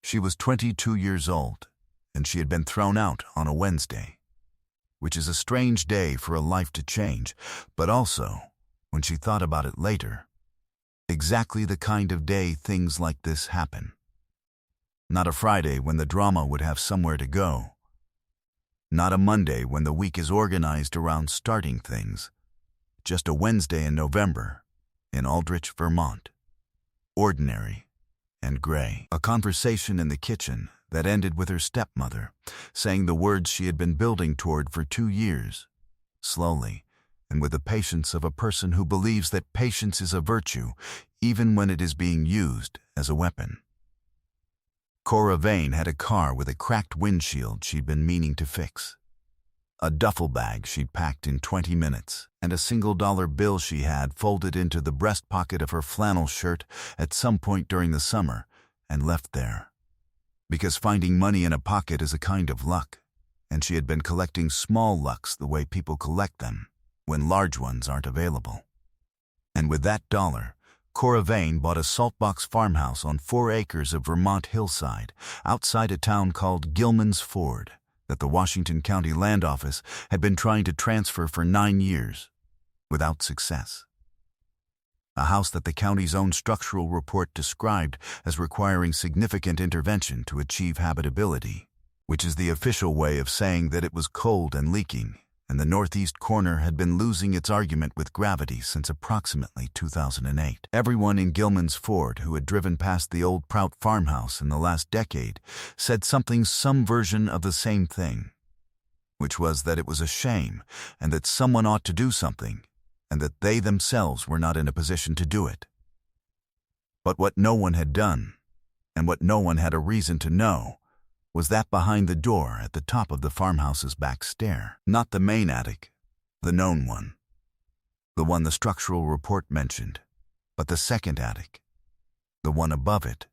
She was 22 years old, and she had been thrown out on a Wednesday, which is a strange day for a life to change, but also, when she thought about it later, exactly the kind of day things like this happen. Not a Friday when the drama would have somewhere to go. Not a Monday when the week is organized around starting things. Just a Wednesday in November in Aldrich, Vermont. Ordinary and gray. A conversation in the kitchen that ended with her stepmother saying the words she had been building toward for 2 years, slowly, and with the patience of a person who believes that patience is a virtue even when it is being used as a weapon. Cora Vane had a car with a cracked windshield she'd been meaning to fix, a duffel bag she'd packed in 20 minutes, and a $1 bill she had folded into the breast pocket of her flannel shirt at some point during the summer and left there. Because finding money in a pocket is a kind of luck, and she had been collecting small lucks the way people collect them when large ones aren't available. And with that dollar, Cora Vane bought a Saltbox Farmhouse on 4 acres of Vermont hillside outside a town called Gilman's Ford that the Washington County Land Office had been trying to transfer for 9 years, without success. A house that the county's own structural report described as requiring significant intervention to achieve habitability, which is the official way of saying that it was cold and leaking, and the northeast corner had been losing its argument with gravity since approximately 2008. Everyone in Gilman's Ford who had driven past the old Prout farmhouse in the last decade said some version of the same thing, which was that it was a shame and that someone ought to do something, and that they themselves were not in a position to do it. But what no one had done, and what no one had a reason to know, was that behind the door at the top of the farmhouse's back stair. Not the main attic, the known one, the one the structural report mentioned, but the second attic, the one above it,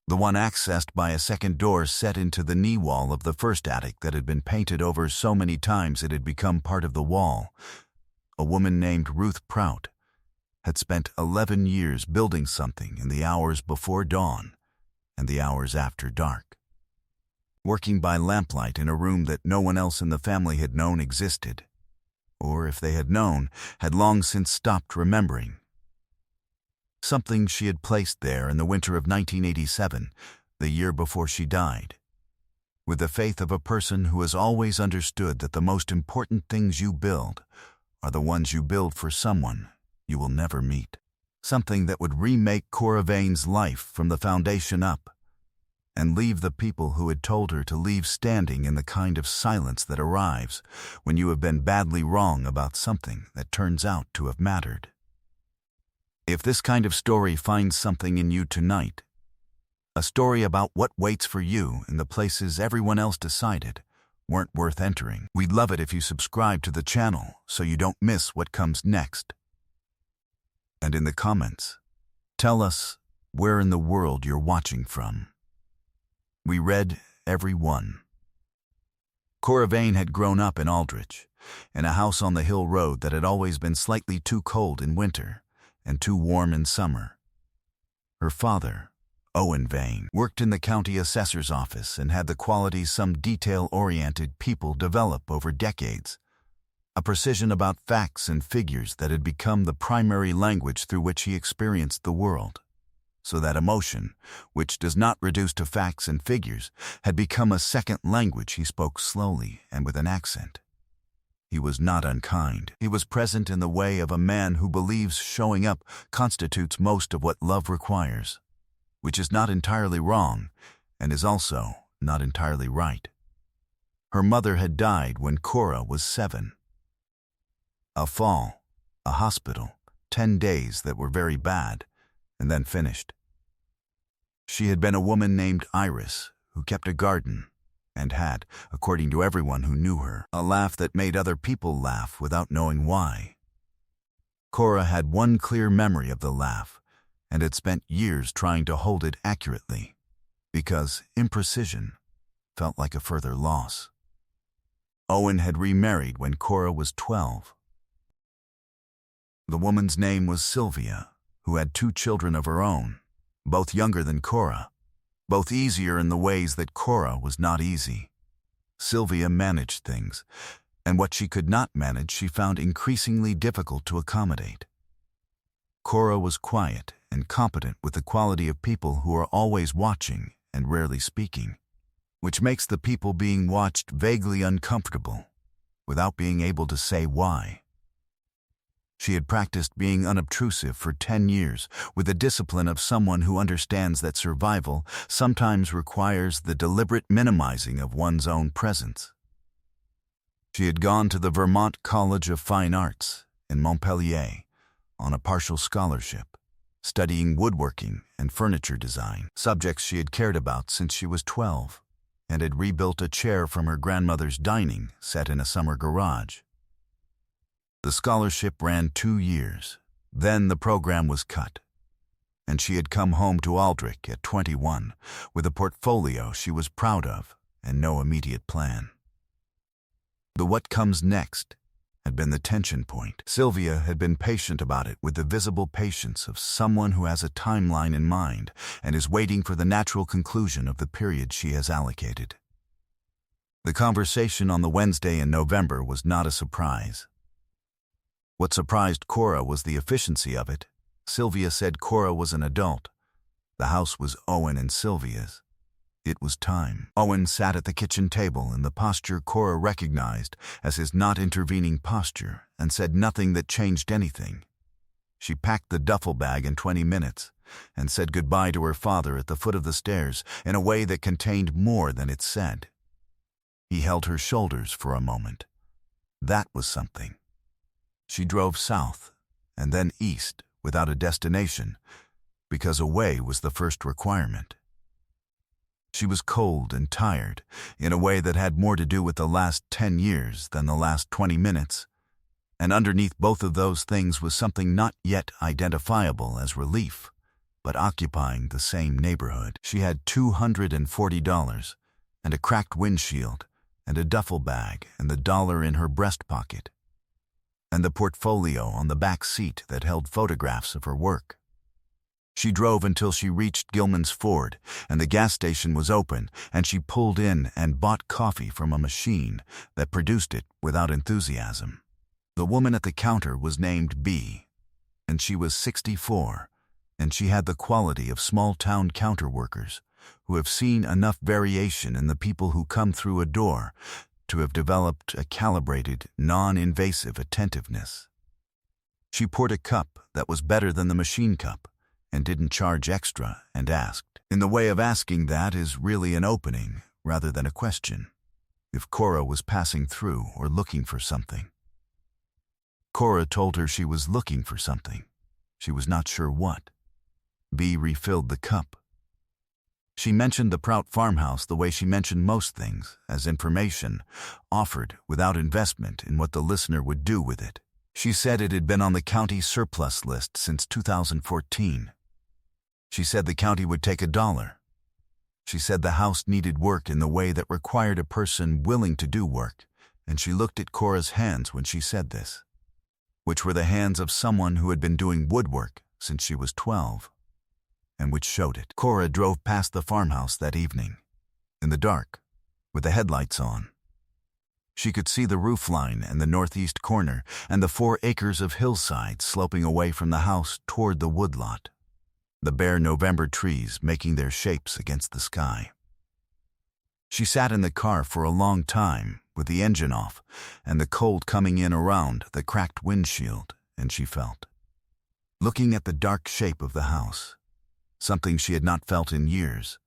the one accessed by a second door set into the knee wall of the first attic that had been painted over so many times it had become part of the wall. A woman named Ruth Prout had spent 11 years building something in the hours before dawn and the hours after dark, working by lamplight in a room that no one else in the family had known existed, or if they had known, had long since stopped remembering. Something she had placed there in the winter of 1987, the year before she died, with the faith of a person who has always understood that the most important things you build are the ones you build for someone you will never meet. Something that would remake Cora Vane's life from the foundation up, and leave the people who had told her to leave standing in the kind of silence that arrives when you have been badly wrong about something that turns out to have mattered. If this kind of story finds something in you tonight, a story about what waits for you in the places everyone else decided weren't worth entering, we'd love it if you subscribe to the channel so you don't miss what comes next. And in the comments, tell us where in the world you're watching from. We read every one. Cora Vane had grown up in Aldrich, in a house on the hill road that had always been slightly too cold in winter and too warm in summer. Her father, Owen Vane, worked in the county assessor's office and had the qualities some detail-oriented people develop over decades, a precision about facts and figures that had become the primary language through which he experienced the world. So that emotion, which does not reduce to facts and figures, had become a second language he spoke slowly and with an accent. He was not unkind. He was present in the way of a man who believes showing up constitutes most of what love requires, which is not entirely wrong and is also not entirely right. Her mother had died when Cora was 7. A fall, a hospital, 10 days that were very bad, and then finished. She had been a woman named Iris who kept a garden and had, according to everyone who knew her, a laugh that made other people laugh without knowing why. Cora had one clear memory of the laugh and had spent years trying to hold it accurately because imprecision felt like a further loss. Owen had remarried when Cora was 12. The woman's name was Sylvia, who had 2 children of her own, both younger than Cora, both easier in the ways that Cora was not easy. Sylvia managed things, and what she could not manage she found increasingly difficult to accommodate. Cora was quiet and competent with the quality of people who are always watching and rarely speaking, which makes the people being watched vaguely uncomfortable, without being able to say why. She had practiced being unobtrusive for 10 years with the discipline of someone who understands that survival sometimes requires the deliberate minimizing of one's own presence. She had gone to the Vermont College of Fine Arts in Montpelier on a partial scholarship, studying woodworking and furniture design, subjects she had cared about since she was 12, and had rebuilt a chair from her grandmother's dining set in a summer garage. The scholarship ran 2 years. Then the program was cut, and she had come home to Aldrich at 21 with a portfolio she was proud of and no immediate plan. The what comes next had been the tension point. Sylvia had been patient about it with the visible patience of someone who has a timeline in mind and is waiting for the natural conclusion of the period she has allocated. The conversation on the Wednesday in November was not a surprise. What surprised Cora was the efficiency of it. Sylvia said Cora was an adult. The house was Owen and Sylvia's. It was time. Owen sat at the kitchen table in the posture Cora recognized as his not-intervening posture and said nothing that changed anything. She packed the duffel bag in 20 minutes and said goodbye to her father at the foot of the stairs in a way that contained more than it said. He held her shoulders for a moment. That was something. She drove south and then east without a destination because away was the first requirement. She was cold and tired in a way that had more to do with the last 10 years than the last 20 minutes, and underneath both of those things was something not yet identifiable as relief, but occupying the same neighborhood. She had $240 and a cracked windshield and a duffel bag and the dollar in her breast pocket, and the portfolio on the back seat that held photographs of her work. She drove until she reached Gilman's Ford, and the gas station was open, and she pulled in and bought coffee from a machine that produced it without enthusiasm. The woman at the counter was named B, and she was 64, and she had the quality of small-town counter workers who have seen enough variation in the people who come through a door to have developed a calibrated, non-invasive attentiveness. She poured a cup that was better than the machine cup and didn't charge extra and asked. In the way of asking that is really an opening rather than a question. If Cora was passing through or looking for something. Cora told her she was looking for something. She was not sure what. B refilled the cup. She mentioned the Prout farmhouse the way she mentioned most things, as information, offered without investment in what the listener would do with it. She said it had been on the county surplus list since 2014. She said the county would take $1. She said the house needed work in the way that required a person willing to do work, and she looked at Cora's hands when she said this, which were the hands of someone who had been doing woodwork since she was 12, and which showed it. Cora drove past the farmhouse that evening, in the dark, with the headlights on. She could see the roofline and the northeast corner and the 4 acres of hillside sloping away from the house toward the woodlot, the bare November trees making their shapes against the sky. She sat in the car for a long time with the engine off and the cold coming in around the cracked windshield, and she felt, looking at the dark shape of the house, something she had not felt in years,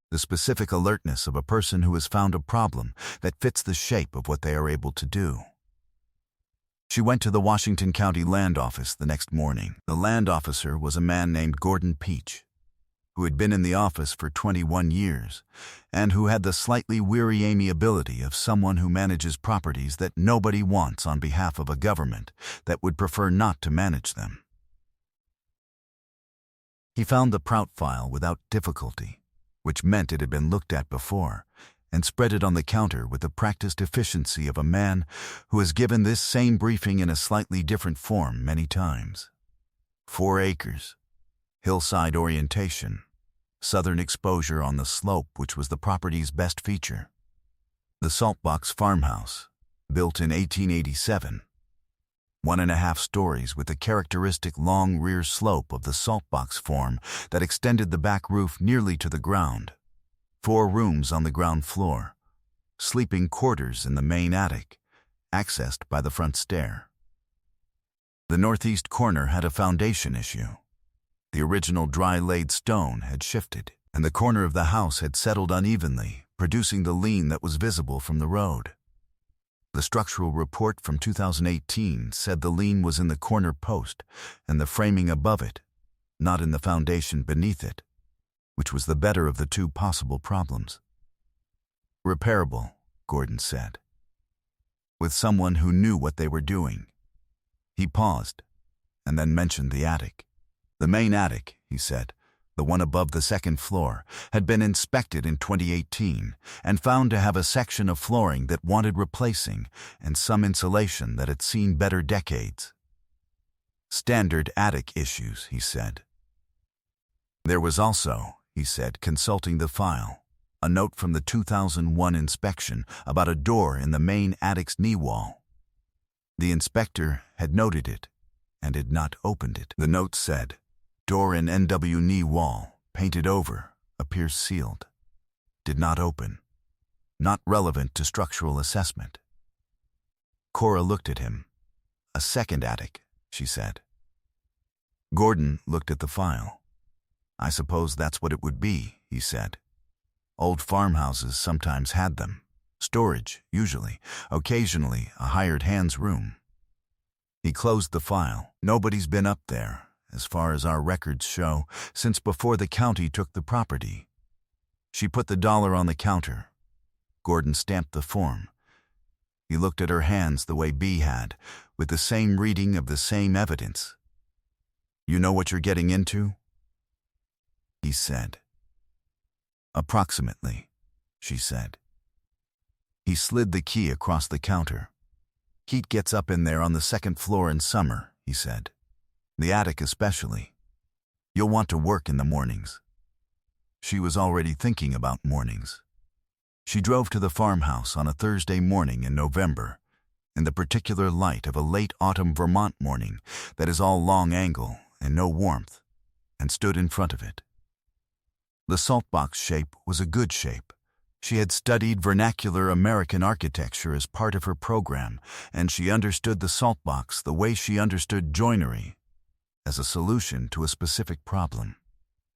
the specific alertness of a person who has found a problem that fits the shape of what they are able to do. She went to the Washington County Land Office the next morning. The land officer was a man named Gordon Peach, who had been in the office for 21 years, and who had the slightly weary amiability of someone who manages properties that nobody wants on behalf of a government that would prefer not to manage them. He found the Prout file without difficulty, which meant it had been looked at before, and spread it on the counter with the practiced efficiency of a man who has given this same briefing in a slightly different form many times. 4 acres, hillside orientation, southern exposure on the slope, which was the property's best feature. The Saltbox Farmhouse, built in 1887, 1.5 stories with the characteristic long rear slope of the saltbox form that extended the back roof nearly to the ground. 4 rooms on the ground floor, sleeping quarters in the main attic, accessed by the front stair. The northeast corner had a foundation issue. The original dry-laid stone had shifted, and the corner of the house had settled unevenly, producing the lean that was visible from the road. The structural report from 2018 said the lean was in the corner post and the framing above it, not in the foundation beneath it, which was the better of the 2 possible problems. Repairable, Gordon said, with someone who knew what they were doing. He paused, and then mentioned the attic. The main attic, he said, the one above the 2nd floor, had been inspected in 2018 and found to have a section of flooring that wanted replacing and some insulation that had seen better decades. Standard attic issues, he said. There was also, he said, consulting the file, a note from the 2001 inspection about a door in the main attic's knee wall. The inspector had noted it and had not opened it. The note said, "Door in NW knee wall, painted over, appears sealed. Did not open. Not relevant to structural assessment." Cora looked at him. "A second attic," she said. Gordon looked at the file. "I suppose that's what it would be," he said. "Old farmhouses sometimes had them. Storage, usually. Occasionally, a hired hand's room." He closed the file. "Nobody's been up there, as far as our records show, since before the county took the property." She put the dollar on the counter. Gordon stamped the form. He looked at her hands the way Bea had, with the same reading of the same evidence. "You know what you're getting into?" he said. "Approximately," she said. He slid the key across the counter. "Heat gets up in there on the 2nd floor in summer," he said. "The attic especially. You'll want to work in the mornings." She was already thinking about mornings. She drove to the farmhouse on a Thursday morning in November, in the particular light of a late autumn Vermont morning that is all long angle and no warmth, and stood in front of it. The saltbox shape was a good shape. She had studied vernacular American architecture as part of her program, and she understood the saltbox the way she understood joinery, as a solution to a specific problem.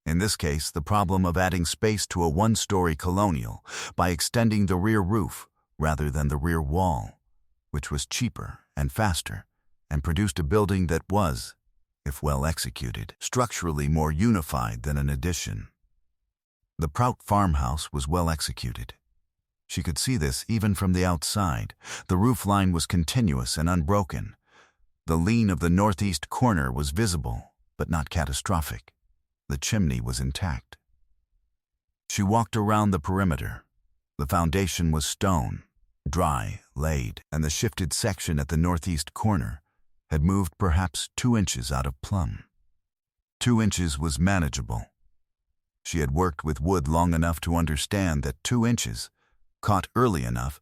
In this case, the problem of adding space to a 1-story colonial by extending the rear roof rather than the rear wall, which was cheaper and faster, and produced a building that was, if well executed, structurally more unified than an addition. The Prout farmhouse was well executed. She could see this even from the outside. The roof line was continuous and unbroken. The lean of the northeast corner was visible, but not catastrophic. The chimney was intact. She walked around the perimeter. The foundation was stone, dry, laid, and the shifted section at the northeast corner had moved perhaps 2 inches out of plumb. 2 inches was manageable. She had worked with wood long enough to understand that 2 inches, caught early enough,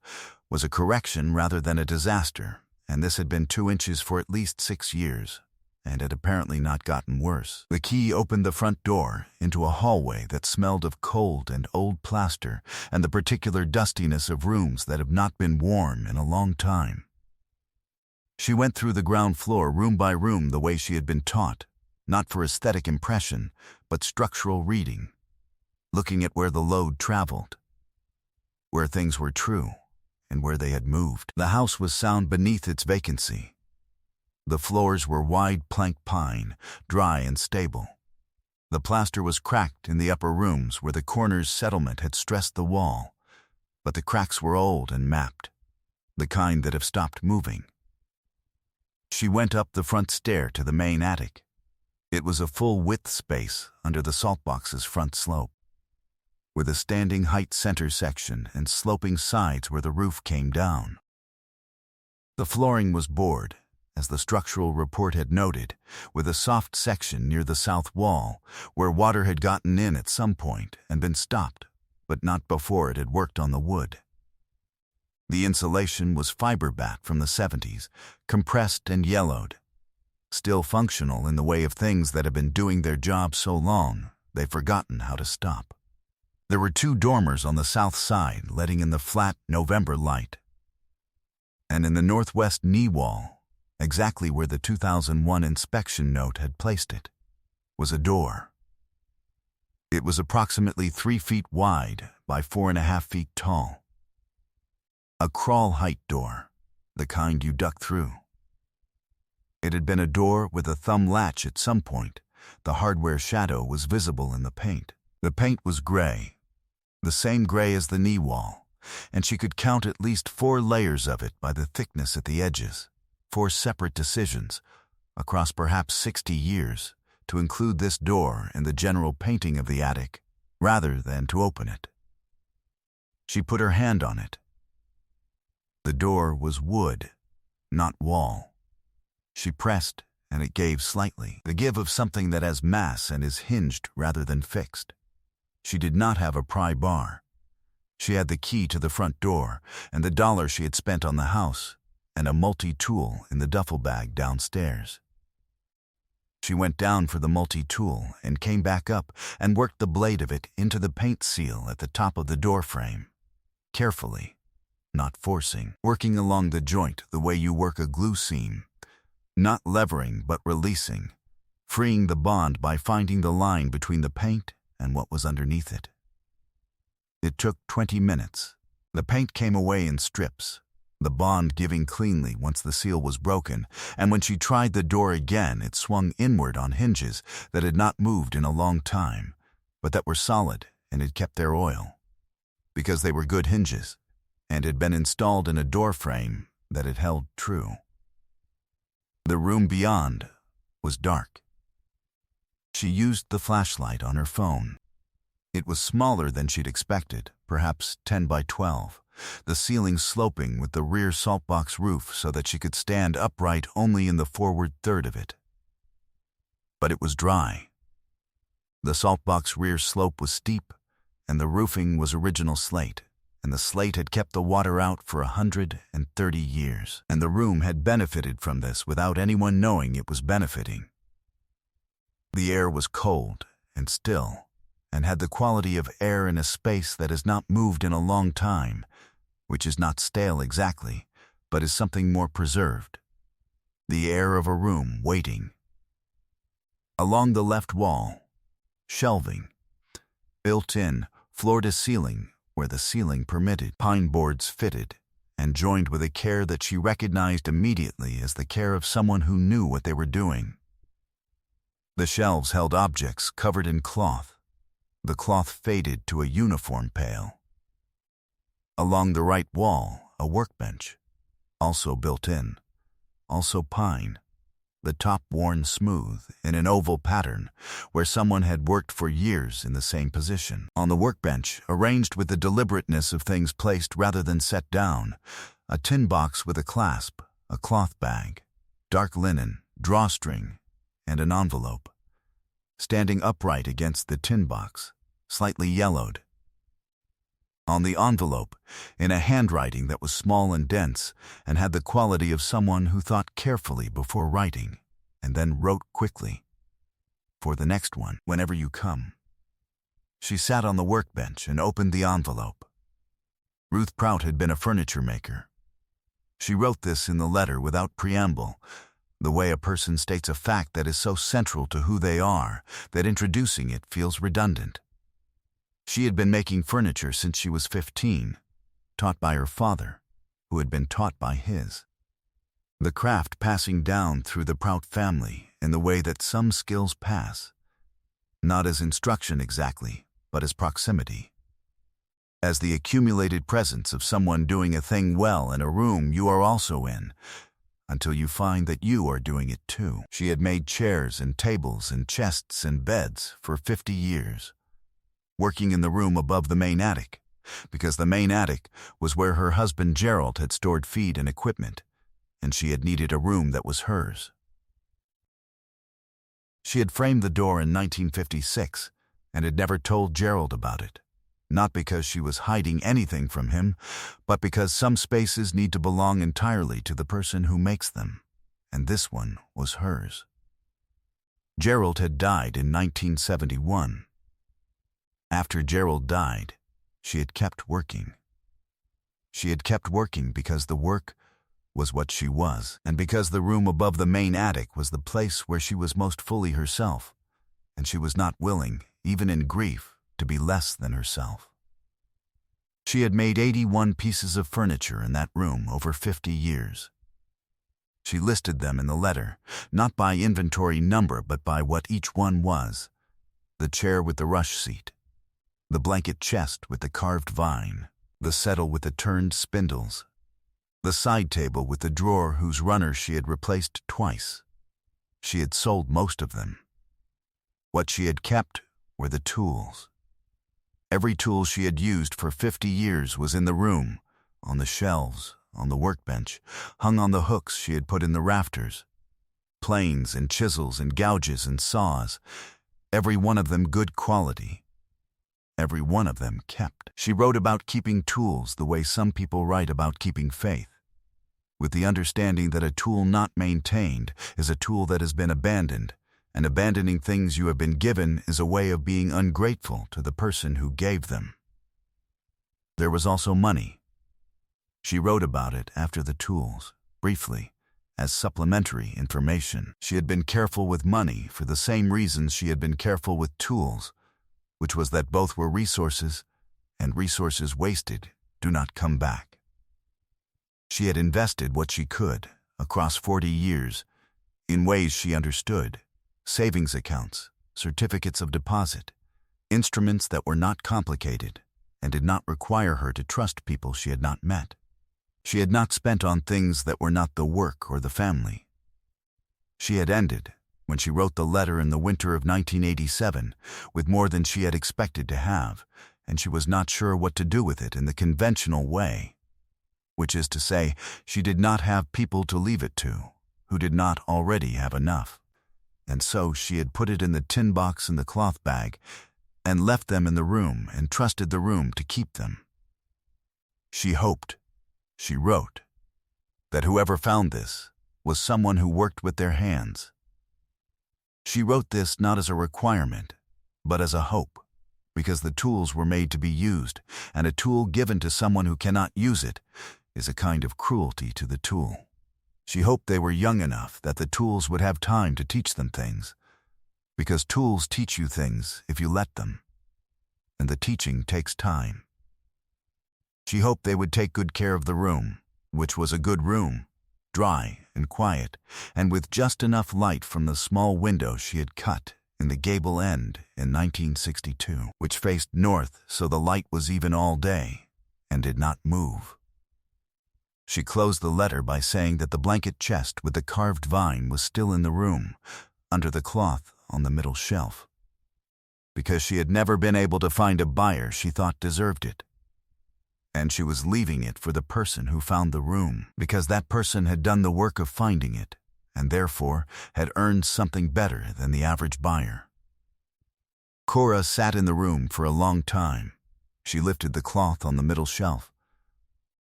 was a correction rather than a disaster, and this had been 2 inches for at least 6 years, and had apparently not gotten worse. The key opened the front door into a hallway that smelled of cold and old plaster and the particular dustiness of rooms that have not been warm in a long time. She went through the ground floor room by room the way she had been taught, not for aesthetic impression, but structural reading, looking at where the load traveled, where things were true, and where they had moved. The house was sound beneath its vacancy. The floors were wide plank pine, dry and stable. The plaster was cracked in the upper rooms where the corner's settlement had stressed the wall, but the cracks were old and mapped, the kind that have stopped moving. She went up the front stair to the main attic. It was a full-width space under the saltbox's front slope, with a standing height center section and sloping sides where the roof came down. The flooring was board, as the structural report had noted, with a soft section near the south wall where water had gotten in at some point and been stopped, but not before it had worked on the wood. The insulation was fiberback from the 70s, compressed and yellowed, still functional in the way of things that have been doing their job so long they've forgotten how to stop. There were 2 dormers on the south side letting in the flat November light. And in the northwest knee wall, exactly where the 2001 inspection note had placed it, was a door. It was approximately 3 feet wide by 4.5 feet tall. A crawl-height door, the kind you duck through. It had been a door with a thumb latch at some point. The hardware shadow was visible in the paint. The paint was gray, the same gray as the knee wall, and she could count at least 4 layers of it by the thickness at the edges, 4 separate decisions, across perhaps 60 years, to include this door in the general painting of the attic, rather than to open it. She put her hand on it. The door was wood, not wall. She pressed, and it gave slightly, the give of something that has mass and is hinged rather than fixed. She did not have a pry bar. She had the key to the front door and the dollar she had spent on the house, and a multi-tool in the duffel bag downstairs. She went down for the multi-tool and came back up and worked the blade of it into the paint seal at the top of the door frame, carefully, not forcing, working along the joint the way you work a glue seam, not levering but releasing, freeing the bond by finding the line between the paint and what was underneath it. It took 20 minutes. The paint came away in strips, the bond giving cleanly once the seal was broken, and when she tried the door again, it swung inward on hinges that had not moved in a long time, but that were solid and had kept their oil, because they were good hinges, and had been installed in a door frame that had held true. The room beyond was dark. She used the flashlight on her phone. It was smaller than she'd expected, perhaps 10 by 12, the ceiling sloping with the rear saltbox roof so that she could stand upright only in the forward third of it. But it was dry. The saltbox rear slope was steep, and the roofing was original slate, and the slate had kept the water out for 130 years, and the room had benefited from this without anyone knowing it was benefiting. The air was cold and still, and had the quality of air in a space that has not moved in a long time, which is not stale exactly, but is something more preserved. The air of a room waiting. Along the left wall, shelving, built in, floor to ceiling, where the ceiling permitted, pine boards fitted, and joined with a care that she recognized immediately as the care of someone who knew what they were doing. The shelves held objects covered in cloth, the cloth faded to a uniform pale. Along the right wall, a workbench, also built in, also pine, the top worn smooth in an oval pattern where someone had worked for years in the same position. On the workbench, arranged with the deliberateness of things placed rather than set down, a tin box with a clasp, a cloth bag, dark linen, drawstring, and an envelope. Standing upright against the tin box, slightly yellowed. On the envelope, in a handwriting that was small and dense and had the quality of someone who thought carefully before writing and then wrote quickly. For the next one, whenever you come. She sat on the workbench and opened the envelope. Ruth Prout had been a furniture maker. She wrote this in the letter without preamble, the way a person states a fact that is so central to who they are that introducing it feels redundant. She had been making furniture since she was 15, taught by her father, who had been taught by his. The craft passing down through the Prout family in the way that some skills pass, not as instruction exactly, but as proximity. As the accumulated presence of someone doing a thing well in a room you are also in, until you find that you are doing it too. She had made chairs and tables and chests and beds for 50 years. Working in the room above the main attic, because the main attic was where her husband Gerald had stored feed and equipment, and she had needed a room that was hers. She had framed the door in 1956 and had never told Gerald about it, not because she was hiding anything from him, but because some spaces need to belong entirely to the person who makes them, and this one was hers. Gerald had died in 1971. After Gerald died, she had kept working. She had kept working because the work was what she was, and because the room above the main attic was the place where she was most fully herself, and she was not willing, even in grief, to be less than herself. She had made 81 pieces of furniture in that room over 50 years. She listed them in the letter, not by inventory number but by what each one was: the chair with the rush seat, the blanket chest with the carved vine, the settle with the turned spindles, the side table with the drawer whose runner she had replaced twice. She had sold most of them. What she had kept were the tools. Every tool she had used for 50 years was in the room, on the shelves, on the workbench, hung on the hooks she had put in the rafters. Planes and chisels and gouges and saws, every one of them good quality. Every one of them kept. She wrote about keeping tools the way some people write about keeping faith, with the understanding that a tool not maintained is a tool that has been abandoned, and abandoning things you have been given is a way of being ungrateful to the person who gave them. There was also money. She wrote about it after the tools, briefly, as supplementary information. She had been careful with money for the same reasons she had been careful with tools, which was that both were resources, and resources wasted do not come back. She had invested what she could, across 40 years, in ways she understood: savings accounts, certificates of deposit, instruments that were not complicated and did not require her to trust people she had not met. She had not spent on things that were not the work or the family. She had ended, when she wrote the letter in the winter of 1987, with more than she had expected to have, and she was not sure what to do with it in the conventional way, which is to say, she did not have people to leave it to, who did not already have enough. And so she had put it in the tin box in the cloth bag and left them in the room and trusted the room to keep them. She hoped, she wrote, that whoever found this was someone who worked with their hands. She wrote this not as a requirement, but as a hope, because the tools were made to be used, and a tool given to someone who cannot use it is a kind of cruelty to the tool. She hoped they were young enough that the tools would have time to teach them things, because tools teach you things if you let them, and the teaching takes time. She hoped they would take good care of the room, which was a good room, dry and quiet, and with just enough light from the small window she had cut in the gable end in 1962, which faced north so the light was even all day and did not move. She closed the letter by saying that the blanket chest with the carved vine was still in the room, under the cloth on the middle shelf, because she had never been able to find a buyer she thought deserved it. And she was leaving it for the person who found the room, because that person had done the work of finding it, and therefore had earned something better than the average buyer. Cora sat in the room for a long time. She lifted the cloth on the middle shelf.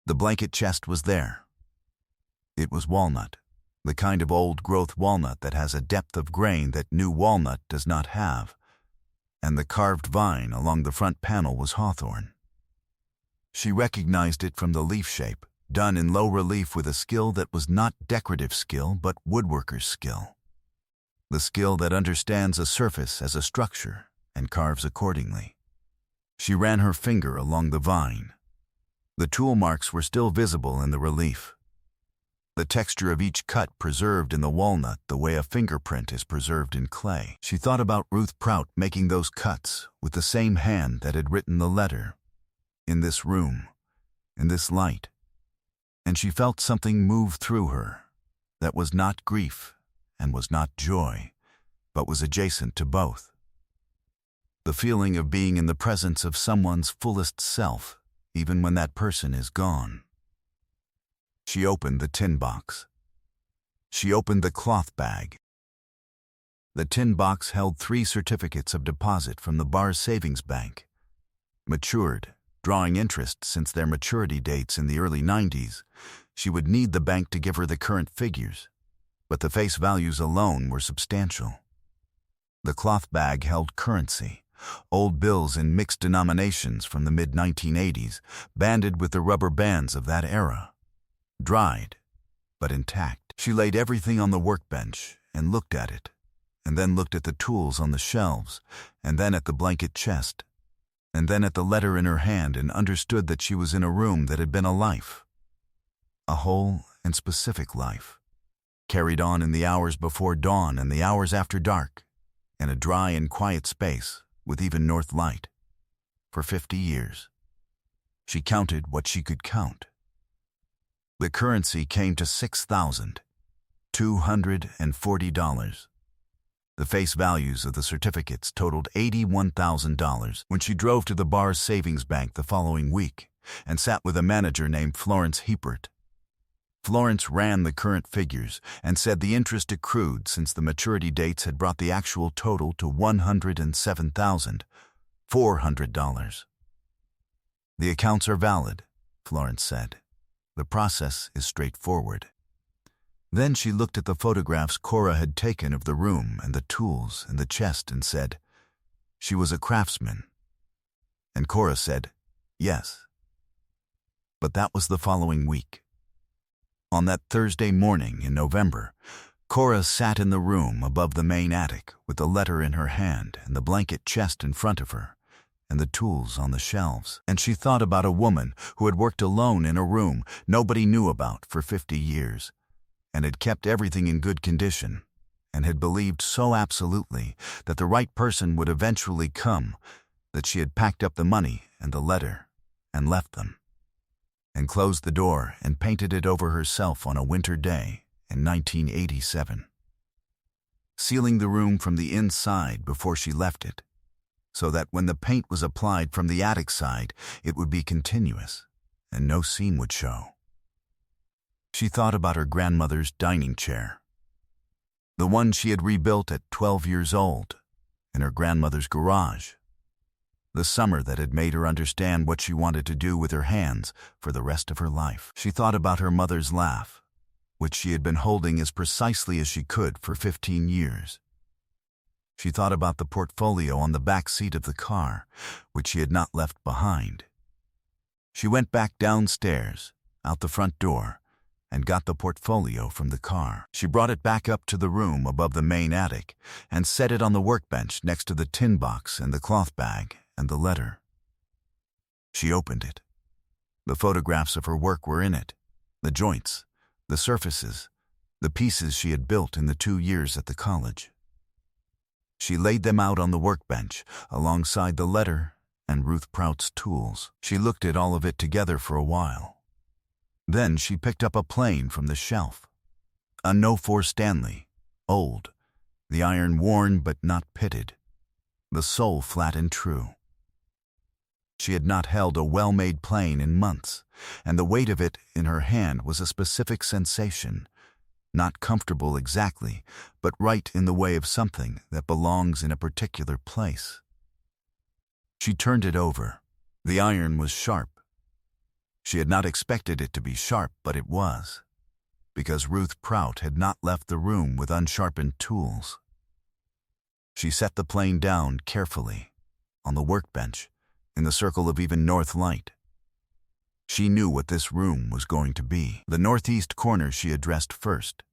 The blanket chest was there. It was walnut, the kind of old-growth walnut that has a depth of grain that new walnut does not have, and the carved vine along the front panel was hawthorn. She recognized it from the leaf shape, done in low relief with a skill that was not decorative skill but woodworker's skill, the skill that understands a surface as a structure and carves accordingly. She ran her finger along the vine. The tool marks were still visible in the relief. The texture of each cut preserved in the walnut the way a fingerprint is preserved in clay. She thought about Ruth Prout making those cuts with the same hand that had written the letter, in this room, in this light, and she felt something move through her that was not grief and was not joy, but was adjacent to both. The feeling of being in the presence of someone's fullest self, even when that person is gone. She opened the tin box. She opened the cloth bag. The tin box held 3 certificates of deposit from the bar's savings bank. Matured, drawing interest since their maturity dates in the early 90s, she would need the bank to give her the current figures, but the face values alone were substantial. The cloth bag held currency, old bills in mixed denominations from the mid-1980s, banded with the rubber bands of that era. Dried, but intact. She laid everything on the workbench and looked at it, and then looked at the tools on the shelves, and then at the blanket chest, and then at the letter in her hand, and understood that she was in a room that had been a life. A whole and specific life, carried on in the hours before dawn and the hours after dark, in a dry and quiet space with even north light, for 50 years. She counted what she could count. The currency came to $6,240. The face values of the certificates totaled $81,000 when she drove to the bar's savings bank the following week and sat with a manager named Florence Heapert. Florence ran the current figures and said the interest accrued since the maturity dates had brought the actual total to $107,400. The accounts are valid, Florence said. The process is straightforward. Then she looked at the photographs Cora had taken of the room and the tools and the chest and said, she was a craftsman. And Cora said, yes. But that was the following week. On that Thursday morning in November, Cora sat in the room above the main attic with the letter in her hand and the blanket chest in front of her and the tools on the shelves, and she thought about a woman who had worked alone in a room nobody knew about for 50 years and had kept everything in good condition and had believed so absolutely that the right person would eventually come that she had packed up the money and the letter and left them, and closed the door and painted it over herself on a winter day in 1987, sealing the room from the inside before she left it, so that when the paint was applied from the attic side, it would be continuous and no seam would show. She thought about her grandmother's dining chair, the one she had rebuilt at 12 years old in her grandmother's garage, the summer that had made her understand what she wanted to do with her hands for the rest of her life. She thought about her mother's laugh, which she had been holding as precisely as she could for 15 years. She thought about the portfolio on the back seat of the car, which she had not left behind. She went back downstairs, out the front door, and got the portfolio from the car. She brought it back up to the room above the main attic and set it on the workbench next to the tin box and the cloth bag and the letter. She opened it. The photographs of her work were in it, the joints, the surfaces, the pieces she had built in the 2 years at the college. She laid them out on the workbench alongside the letter and Ruth Prout's tools. She looked at all of it together for a while. Then she picked up a plane from the shelf. A No. 4 Stanley, old, the iron worn but not pitted, the sole flat and true. She had not held a well-made plane in months, and the weight of it in her hand was a specific sensation, not comfortable exactly, but right in the way of something that belongs in a particular place. She turned it over. The iron was sharp. She had not expected it to be sharp, but it was, because Ruth Prout had not left the room with unsharpened tools. She set the plane down carefully, on the workbench, in the circle of even north light. She knew what this room was going to be. The northeast corner she addressed first,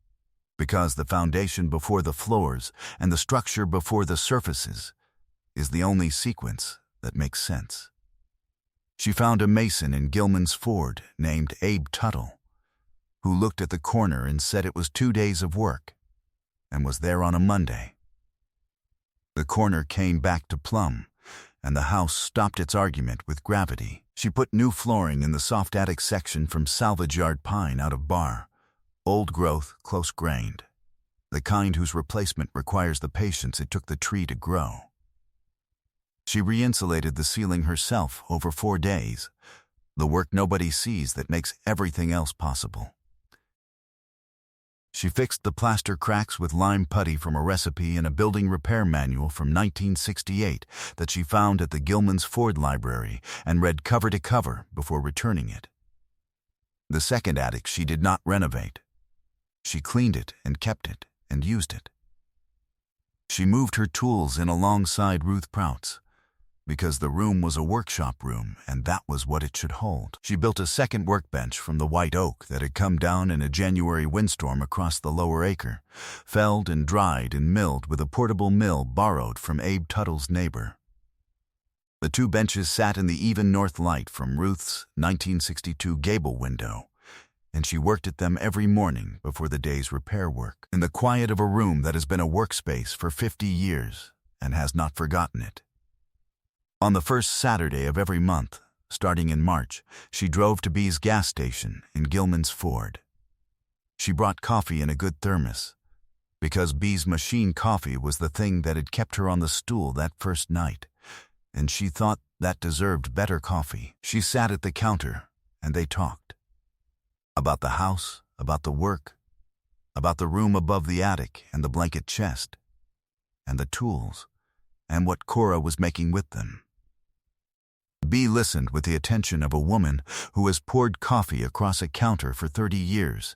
because the foundation before the floors and the structure before the surfaces is the only sequence that makes sense. She found a mason in Gilman's Ford named Abe Tuttle, who looked at the corner and said it was 2 days of work, and was there on a Monday. The corner came back to plumb, and the house stopped its argument with gravity. She put new flooring in the soft attic section from salvage yard pine out of bar, old growth, close-grained, the kind whose replacement requires the patience it took the tree to grow. She re-insulated the ceiling herself over 4 days, the work nobody sees that makes everything else possible. She fixed the plaster cracks with lime putty from a recipe in a building repair manual from 1968 that she found at the Gilman's Ford Library and read cover to cover before returning it. The second attic she did not renovate. She cleaned it and kept it and used it. She moved her tools in alongside Ruth Prout's, because the room was a workshop room and that was what it should hold. She built a second workbench from the white oak that had come down in a January windstorm across the lower acre, felled and dried and milled with a portable mill borrowed from Abe Tuttle's neighbor. The two benches sat in the even north light from Ruth's 1962 gable window, and she worked at them every morning before the day's repair work, in the quiet of a room that has been a workspace for 50 years and has not forgotten it. On the first Saturday of every month, starting in March, she drove to B's gas station in Gilman's Ford. She brought coffee in a good thermos, because B's machine coffee was the thing that had kept her on the stool that first night, and she thought that deserved better coffee. She sat at the counter, and they talked. About the house, about the work, about the room above the attic and the blanket chest, and the tools, and what Cora was making with them. B listened with the attention of a woman who has poured coffee across a counter for 30 years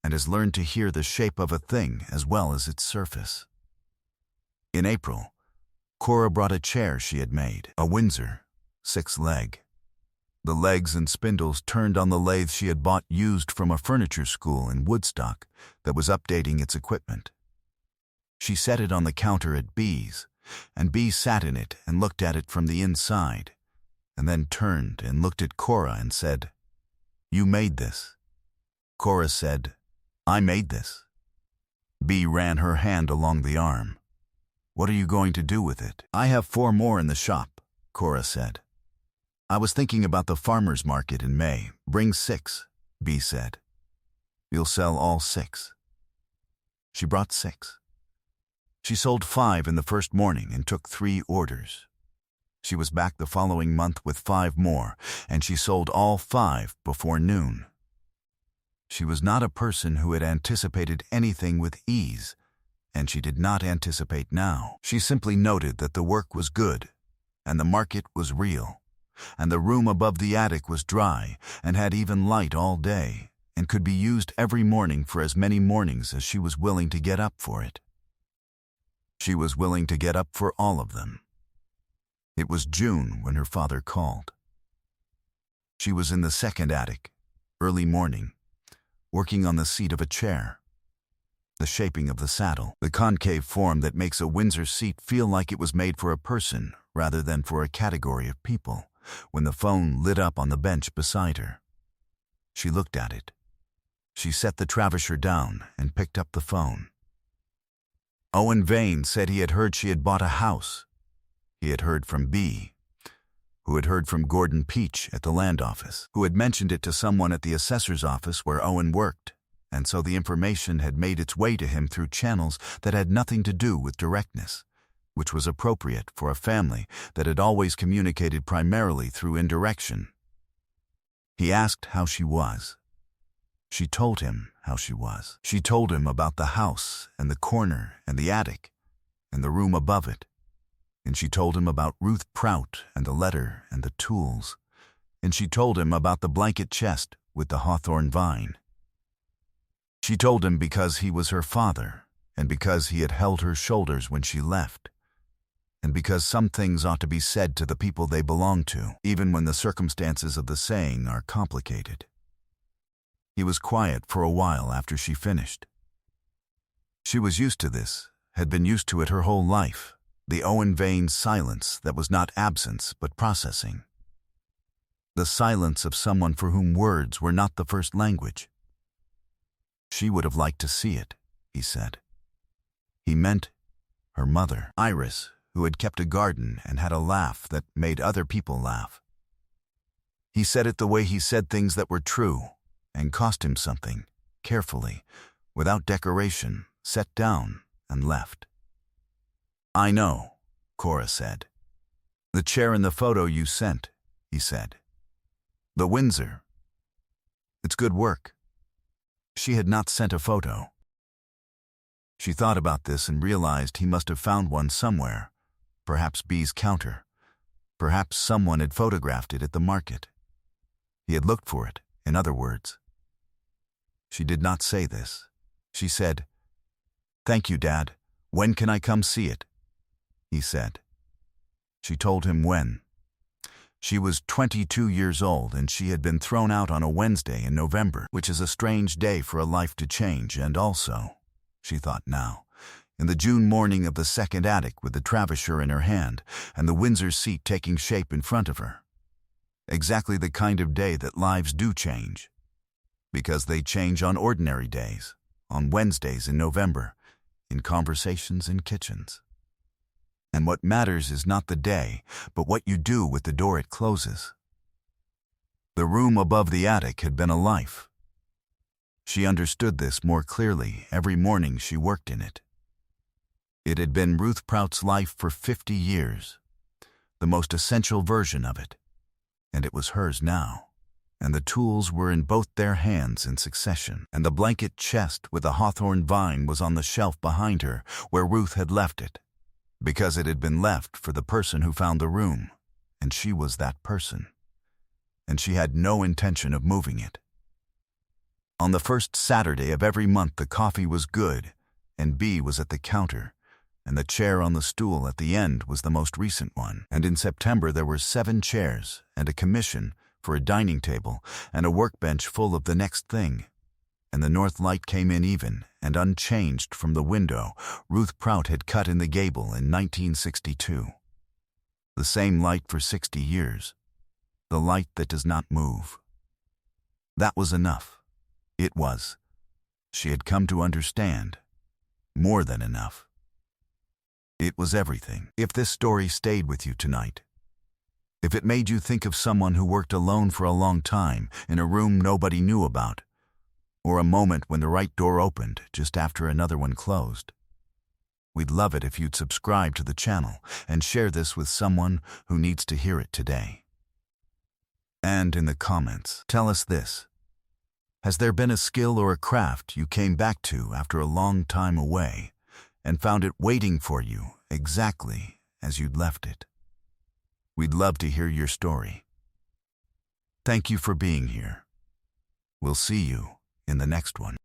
and has learned to hear the shape of a thing as well as its surface. In April, Cora brought a chair she had made, a Windsor, 6-leg. The legs and spindles turned on the lathe she had bought used from a furniture school in Woodstock that was updating its equipment. She set it on the counter at B's, and B sat in it and looked at it from the inside, and then turned and looked at Cora and said, "You made this." Cora said, "I made this." B ran her hand along the arm. "What are you going to do with it?" "I have 4 more in the shop," Cora said. "I was thinking about the farmer's market in May. Bring 6, B said. "You'll sell all 6. She brought 6. She sold 5 in the first morning and took 3 orders. She was back the following month with 5 more, and she sold all 5 before noon. She was not a person who had anticipated anything with ease, and she did not anticipate now. She simply noted that the work was good, and the market was real, and the room above the attic was dry and had even light all day, and could be used every morning for as many mornings as she was willing to get up for it. She was willing to get up for all of them. It was June when her father called. She was in the second attic, early morning, working on the seat of a chair. The shaping of the saddle, the concave form that makes a Windsor seat feel like it was made for a person rather than for a category of people, when the phone lit up on the bench beside her. She looked at it. She set the Travisher down and picked up the phone. Owen Vane said he had heard she had bought a house. He had heard from B, who had heard from Gordon Peach at the land office, who had mentioned it to someone at the assessor's office where Owen worked, and so the information had made its way to him through channels that had nothing to do with directness, which was appropriate for a family that had always communicated primarily through indirection. He asked how she was. She told him how she was. She told him about the house and the corner and the attic and the room above it. And she told him about Ruth Prout and the letter and the tools. And she told him about the blanket chest with the hawthorn vine. She told him because he was her father, and because he had held her shoulders when she left, and because some things ought to be said to the people they belong to, even when the circumstances of the saying are complicated. He was quiet for a while after she finished. She was used to this, had been used to it her whole life, the Owen Vane silence that was not absence but processing. The silence of someone for whom words were not the first language. She would have liked to see it, he said. He meant her mother, Iris, who had kept a garden and had a laugh that made other people laugh. He said it the way he said things that were true, and cost him something, carefully, without decoration, set down and left. "I know," Cora said. "The chair in the photo you sent," he said. "The Windsor. It's good work." She had not sent a photo. She thought about this and realized he must have found one somewhere, perhaps B's counter. Perhaps someone had photographed it at the market. He had looked for it, in other words. She did not say this. She said, "Thank you, Dad. When can I come see it?" He said. She told him when. She was 22 years old and she had been thrown out on a Wednesday in November, which is a strange day for a life to change, and also, she thought now, in the June morning of the second attic with the Travisher in her hand and the Windsor seat taking shape in front of her. Exactly the kind of day that lives do change. Because they change on ordinary days, on Wednesdays in November, in conversations in kitchens. And what matters is not the day, but what you do with the door it closes. The room above the attic had been a life. She understood this more clearly every morning she worked in it. It had been Ruth Prout's life for 50 years, the most essential version of it, and it was hers now. And the tools were in both their hands in succession, and the blanket chest with the hawthorn vine was on the shelf behind her where Ruth had left it, because it had been left for the person who found the room, and she was that person, and she had no intention of moving it. On the first Saturday of every month the coffee was good, and B was at the counter, and the chair on the stool at the end was the most recent one, and in September there were 7 chairs and a commission for a dining table and a workbench full of the next thing, and the north light came in even and unchanged from the window Ruth Prout had cut in the gable in 1962. The same light for 60 years, the light that does not move. That was enough. It was. She had come to understand. More than enough. It was everything. If this story stayed with you tonight, if it made you think of someone who worked alone for a long time in a room nobody knew about, or a moment when the right door opened just after another one closed, we'd love it if you'd subscribe to the channel and share this with someone who needs to hear it today. And in the comments, tell us this. Has there been a skill or a craft you came back to after a long time away and found it waiting for you exactly as you'd left it? We'd love to hear your story. Thank you for being here. We'll see you in the next one.